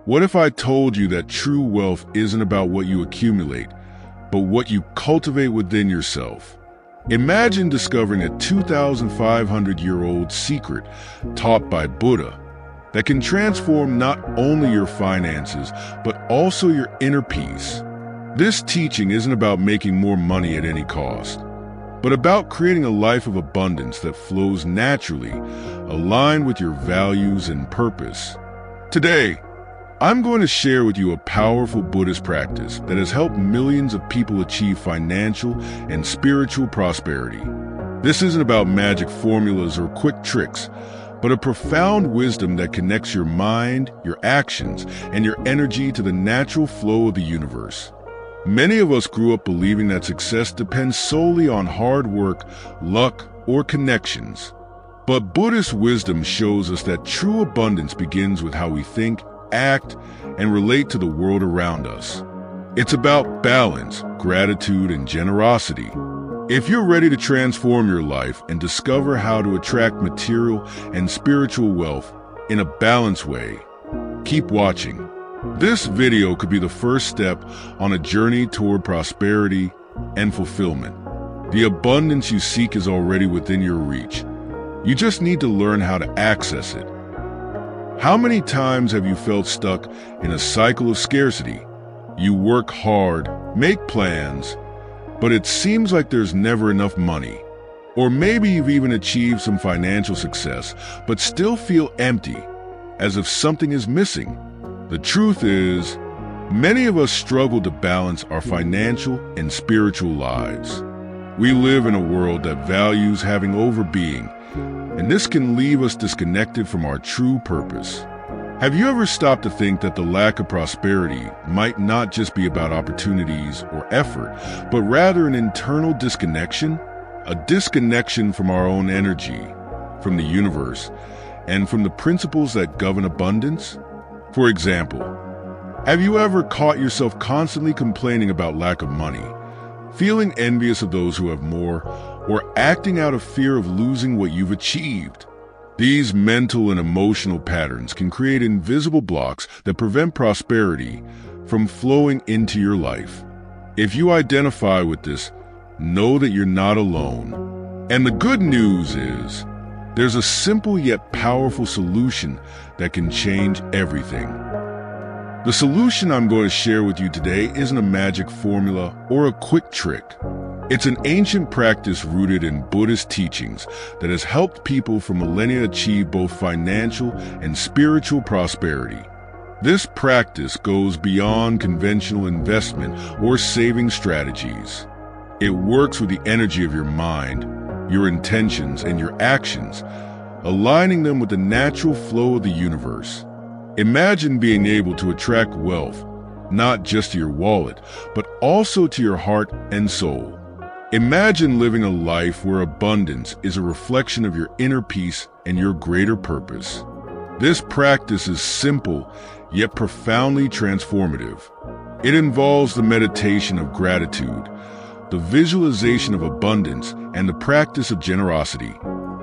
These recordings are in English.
What if I told you that true wealth isn't about what you accumulate, but what you cultivate within yourself? Imagine discovering a 2,500-year-old secret taught by Buddha that can transform not only your finances, but also your inner peace. This teaching isn't about making more money at any cost, but about creating a life of abundance that flows naturally, aligned with your values and purpose. Today, I'm going to share with you a powerful Buddhist practice that has helped millions of people achieve financial and spiritual prosperity. This isn't about magic formulas or quick tricks, but a profound wisdom that connects your mind, your actions, and your energy to the natural flow of the universe. Many of us grew up believing that success depends solely on hard work, luck, or connections. But Buddhist wisdom shows us that true abundance begins with how we think, act, and relate to the world around us. It's about balance, gratitude, and generosity. If you're ready to transform your life and discover how to attract material and spiritual wealth in a balanced way, keep watching. This video could be the first step on a journey toward prosperity and fulfillment. The abundance you seek is already within your reach. You just need to learn how to access it. How many times have you felt stuck in a cycle of scarcity? You work hard, make plans, but it seems like there's never enough money. Or maybe you've even achieved some financial success, but still feel empty, as if something is missing. The truth is, many of us struggle to balance our financial and spiritual lives. We live in a world that values having over being, and this can leave us disconnected from our true purpose. Have you ever stopped to think that the lack of prosperity might not just be about opportunities or effort, but rather an internal disconnection? A disconnection from our own energy, from the universe, and from the principles that govern abundance? For example, have you ever caught yourself constantly complaining about lack of money, feeling envious of those who have more, or acting out of fear of losing what you've achieved? These mental and emotional patterns can create invisible blocks that prevent prosperity from flowing into your life. If you identify with this, know that you're not alone. And the good news is, there's a simple yet powerful solution that can change everything. The solution I'm going to share with you today isn't a magic formula or a quick trick. It's an ancient practice rooted in Buddhist teachings that has helped people for millennia achieve both financial and spiritual prosperity. This practice goes beyond conventional investment or saving strategies. It works with the energy of your mind, your intentions, and your actions, aligning them with the natural flow of the universe. Imagine being able to attract wealth, not just to your wallet, but also to your heart and soul. Imagine living a life where abundance is a reflection of your inner peace and your greater purpose. This practice is simple, yet profoundly transformative. It involves the meditation of gratitude, the visualization of abundance, and the practice of generosity.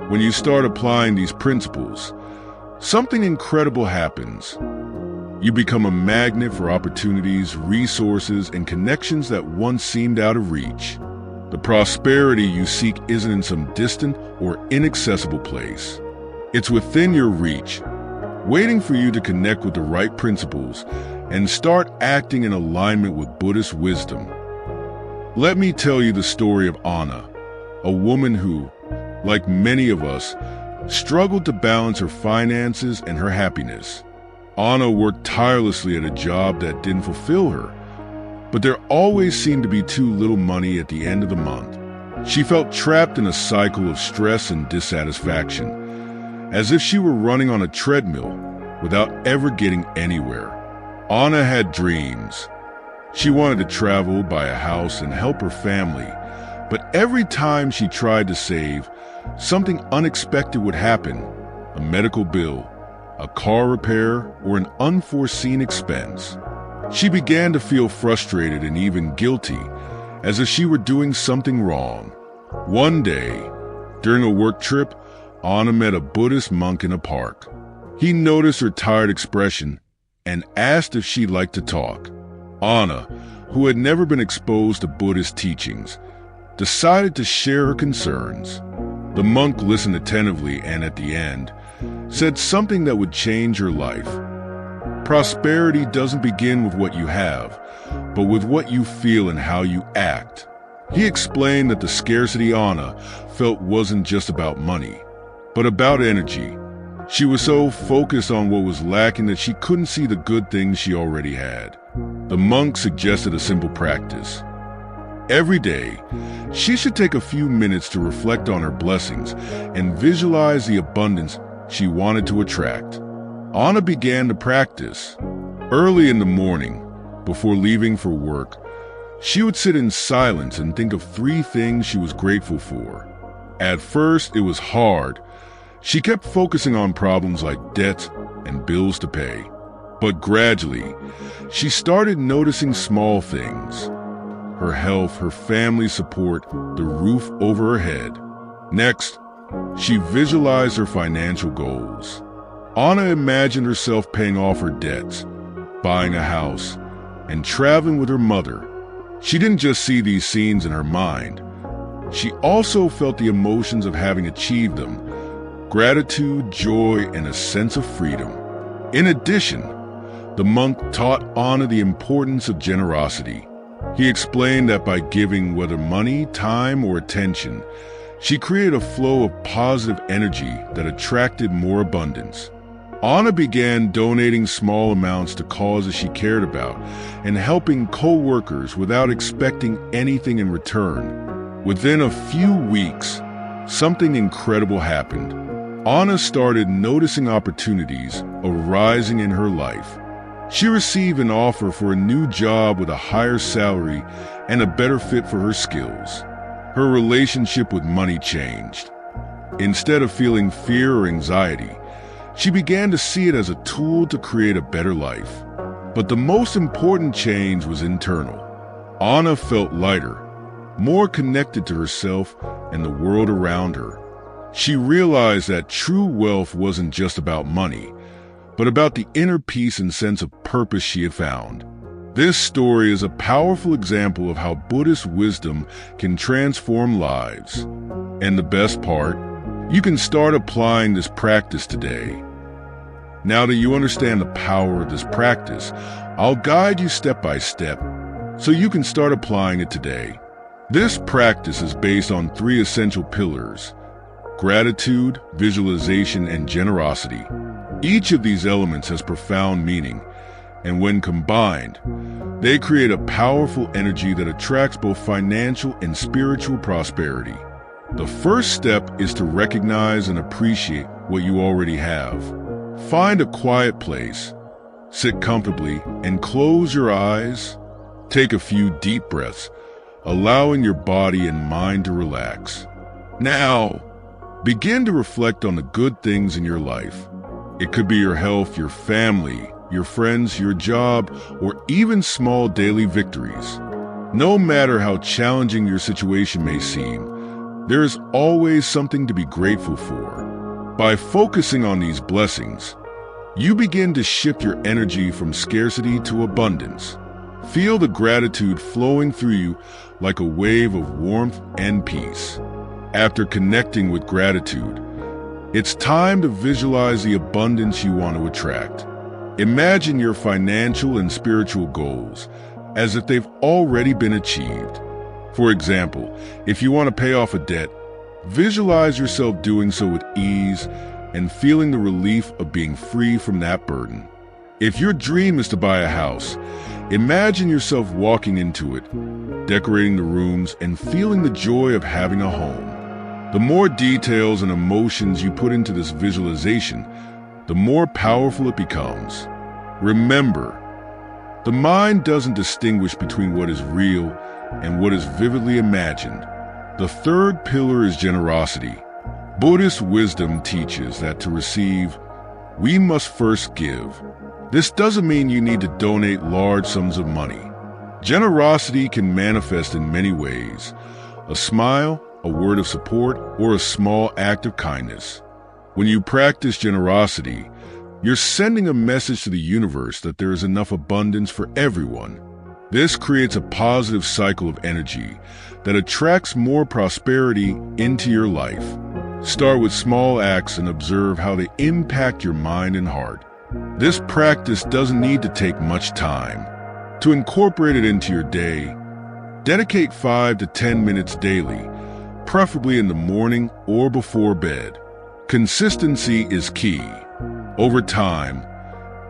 When you start applying these principles, something incredible happens. You become a magnet for opportunities, resources, and connections that once seemed out of reach. The prosperity you seek isn't in some distant or inaccessible place. It's within your reach, waiting for you to connect with the right principles and start acting in alignment with Buddhist wisdom. Let me tell you the story of Anna, a woman who, like many of us, struggled to balance her finances and her happiness. Anna worked tirelessly at a job that didn't fulfill her, but there always seemed to be too little money at the end of the month. She felt trapped in a cycle of stress and dissatisfaction, as if she were running on a treadmill without ever getting anywhere. Anna had dreams. She wanted to travel, buy a house, and help her family, but every time she tried to save, something unexpected would happen: a medical bill, a car repair, or an unforeseen expense. She began to feel frustrated and even guilty, as if she were doing something wrong. One day, during a work trip, Anna met a Buddhist monk in a park. He noticed her tired expression and asked if she'd like to talk. Anna, who had never been exposed to Buddhist teachings, decided to share her concerns. The monk listened attentively and at the end, said something that would change her life. Prosperity doesn't begin with what you have, but with what you feel and how you act. He explained that the scarcity Anna felt wasn't just about money, but about energy. She was so focused on what was lacking that she couldn't see the good things she already had. The monk suggested a simple practice. Every day, she should take a few minutes to reflect on her blessings and visualize the abundance she wanted to attract. Anna began to practice. Early in the morning, before leaving for work, she would sit in silence and think of 3 things she was grateful for. At first, it was hard. She kept focusing on problems like debt and bills to pay. But gradually, she started noticing small things. Her health, her family support, the roof over her head. Next, she visualized her financial goals. Anna imagined herself paying off her debts, buying a house, and traveling with her mother. She didn't just see these scenes in her mind. She also felt the emotions of having achieved them: gratitude, joy, and a sense of freedom. In addition, the monk taught Anna the importance of generosity. He explained that by giving, whether money, time, or attention, she created a flow of positive energy that attracted more abundance. Anna began donating small amounts to causes she cared about and helping co-workers without expecting anything in return. Within a few weeks, something incredible happened. Anna started noticing opportunities arising in her life. She received an offer for a new job with a higher salary and a better fit for her skills. Her relationship with money changed. Instead of feeling fear or anxiety, she began to see it as a tool to create a better life. But the most important change was internal. Anna felt lighter, more connected to herself and the world around her. She realized that true wealth wasn't just about money, but about the inner peace and sense of purpose she had found. This story is a powerful example of how Buddhist wisdom can transform lives. And the best part, you can start applying this practice today. Now that you understand the power of this practice, I'll guide you step by step so you can start applying it today. This practice is based on 3 essential pillars: gratitude, visualization, and generosity. Each of these elements has profound meaning, and when combined, they create a powerful energy that attracts both financial and spiritual prosperity. The first step is to recognize and appreciate what you already have. Find a quiet place, sit comfortably, and close your eyes. Take a few deep breaths, allowing your body and mind to relax. Now, begin to reflect on the good things in your life. It could be your health, your family, your friends, your job, or even small daily victories. No matter how challenging your situation may seem, there is always something to be grateful for. By focusing on these blessings, you begin to shift your energy from scarcity to abundance. Feel the gratitude flowing through you like a wave of warmth and peace. After connecting with gratitude, it's time to visualize the abundance you want to attract. Imagine your financial and spiritual goals as if they've already been achieved. For example, if you want to pay off a debt, visualize yourself doing so with ease and feeling the relief of being free from that burden. If your dream is to buy a house, imagine yourself walking into it, decorating the rooms, and feeling the joy of having a home. The more details and emotions you put into this visualization, the more powerful it becomes. Remember, the mind doesn't distinguish between what is real and what is vividly imagined. The third pillar is generosity. Buddhist wisdom teaches that to receive, we must first give. This doesn't mean you need to donate large sums of money. Generosity can manifest in many ways: a smile, a word of support, or a small act of kindness. When you practice generosity, You're sending a message to the universe that there is enough abundance for everyone. This creates a positive cycle of energy that attracts more prosperity into your life. Start with small acts and observe how they impact your mind and heart. This practice doesn't need to take much time. To incorporate it into your day, dedicate 5 to 10 minutes daily, preferably in the morning or before bed. Consistency is key. Over time,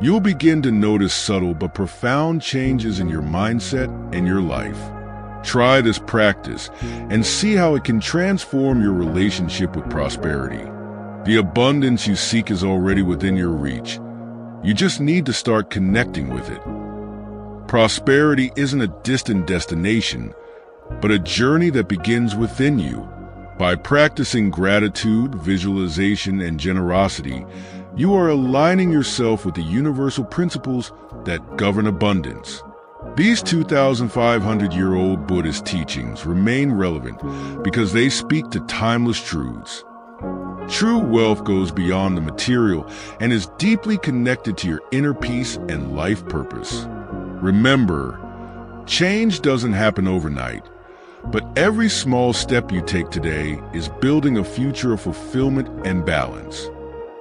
you'll begin to notice subtle but profound changes in your mindset and your life. Try this practice and see how it can transform your relationship with prosperity. The abundance you seek is already within your reach. You just need to start connecting with it. Prosperity isn't a distant destination, but a journey that begins within you. By practicing gratitude, visualization, and generosity, you are aligning yourself with the universal principles that govern abundance. These 2,500-year-old Buddhist teachings remain relevant because they speak to timeless truths. True wealth goes beyond the material and is deeply connected to your inner peace and life purpose. Remember, change doesn't happen overnight, but every small step you take today is building a future of fulfillment and balance.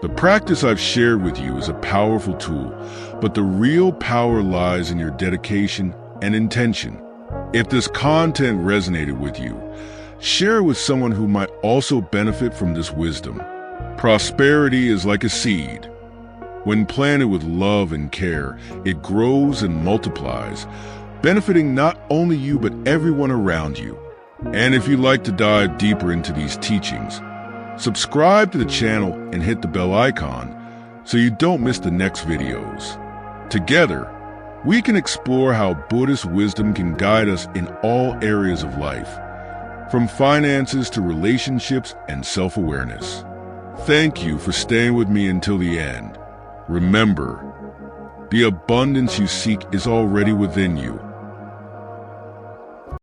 The practice I've shared with you is a powerful tool, but the real power lies in your dedication and intention. If this content resonated with you, share it with someone who might also benefit from this wisdom. Prosperity is like a seed. When planted with love and care, it grows and multiplies, benefiting not only you but everyone around you. And if you'd like to dive deeper into these teachings, subscribe to the channel and hit the bell icon so you don't miss the next videos. Together, we can explore how Buddhist wisdom can guide us in all areas of life, from finances to relationships and self-awareness. Thank you for staying with me until the end. Remember, the abundance you seek is already within you.